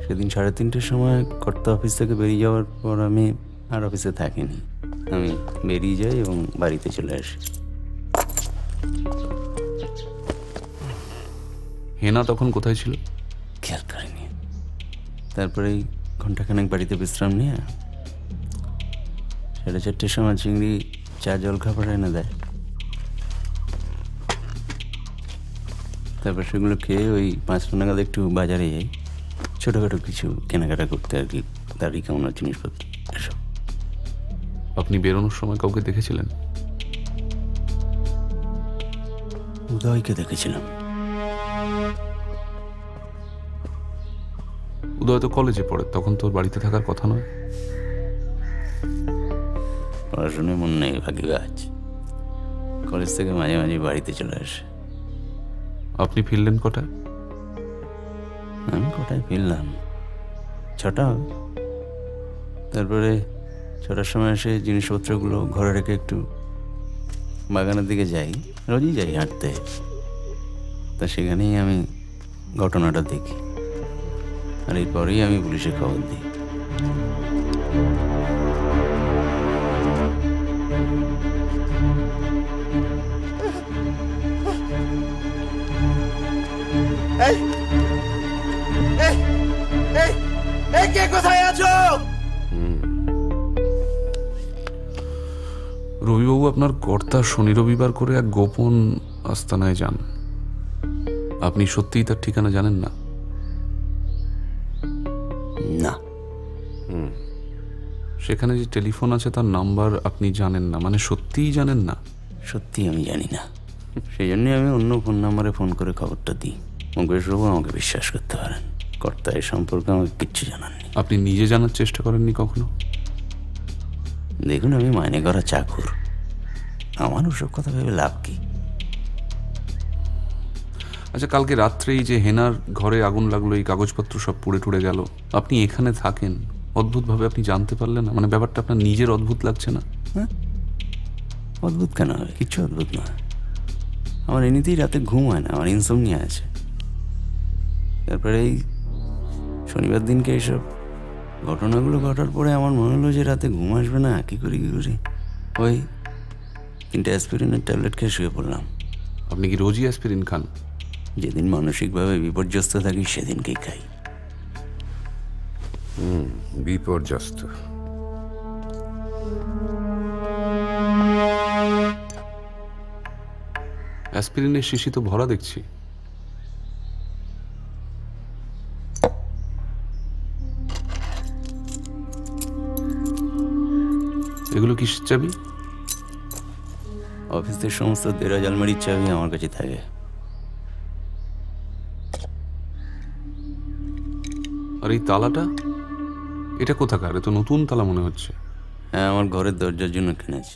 সেদিন 3:30টার সময় কর্তা অফিস থেকে বেরিয়ে যাওয়ার পর আমি আর অফিসে থাকিনি। আমি বেরিয়ে যাই এবং বাড়িতে চলে আসি। হেনা তখন কোথায় ছিল? খেয়াল করিনি। তারপরেই ঘন্টাখানেক বাড়িতে বিশ্রাম নিয়ে 4:30টার সময় চিংড়ি চা জল খাবার এনে দেয়। তারপর সেগুলো খেয়ে ওই 5টা নাগাদ একটু বাজারে যাই, ছোটোখাটো কিছু কেনাকাটা করতে আর কি, দাড়ি কামড়ার জিনিসপত্র এসব। আপনি বেরোনোর সময় কাউকে দেখেছিলেন? উদয়কে দেখেছিলাম। উদয় তো কলেজে পড়ে, তখন তোর বাড়িতে থাকার কথা নয়। পড়াশোনায় মন নেই, ভাগ্যবাজ। কলেজ থেকে মাঝে মাঝে বাড়িতে চলে আসে। আপনি ফিরলেন কটায়? আমি কটায় ফিরলাম? 6টা। তারপরে 6টার সময় এসে জিনিসপত্রগুলো ঘরে রেখে একটু বাগানের দিকে যাই, রোজই যাই হাঁটতে। তা সেখানেই আমি ঘটনাটা দেখি, আর এরপরেই আমি পুলিশে খবর দিই। কে কোথায় আছো? রবিবাবু আপনার কর্তা শনি রবিবার করে এক গোপন আস্তানায় যান। আপনি সত্যিই তার ঠিকানা জানেন না? না। সেখানে যে টেলিফোন আছে তার নাম্বার আপনি জানেন না, মানে সত্যিই জানেন না? সত্যি আমি জানি না, সেই জন্যই আমি অন্য ফোন নাম্বারে ফোন করে খবরটা দিই। মুকেশবাবু আমাকে বিশ্বাস করতে পারেন, কর্তা এই সম্পর্কে আমাকে কিচ্ছু জানাননি। আপনি নিজে জানার চেষ্টা করেননি কখনো? দেখুন, আমি মাইনে করা চাকর, আমার ওসব কথা ভেবে লাভ কি? আচ্ছা, কালকে রাত্রেই যে হেনার ঘরে আগুন লাগলো, এই কাগজপত্র সব পুড়ে টুড়ে গেল, আপনি এখানে থাকেন, অদ্ভুতভাবে আপনি জানতে পারলেন না? মানে ব্যাপারটা আপনার নিজের অদ্ভুত লাগছে না? হ্যাঁ, অদ্ভুত কেন হবে? কিচ্ছু অদ্ভুত নয়। আমার এমনিতেই রাতে ঘুম হয় না, আমার ইনসমনিয়া আছে। তারপরে এই শনিবার দিনকে এইসব ঘটনাগুলো ঘটার পরে আমার মনে হলো যে রাতে ঘুম আসবে না। কী করি ওই 3টে অ্যাসপিরিনের ট্যাবলেট খেয়ে শুয়ে পড়লাম। আপনি কি রোজই অ্যাসপিরিন খান? যেদিন মানসিকভাবে বিপর্যস্ত থাকি সেদিনকেই খাই। বিপর্যস্ত? অ্যাসপিরিনের শিশি তো ভরা দেখছি। এগুলো কিসের চাবি? অফিসের সমস্ত দেরাজ আলমারির চাবি আমার কাছে থাকে। আর এই তালাটা, এটা কোথাকার? এ তো নতুন তালা মনে হচ্ছে। হ্যাঁ, আমার ঘরের দরজার জন্য কিনেছি।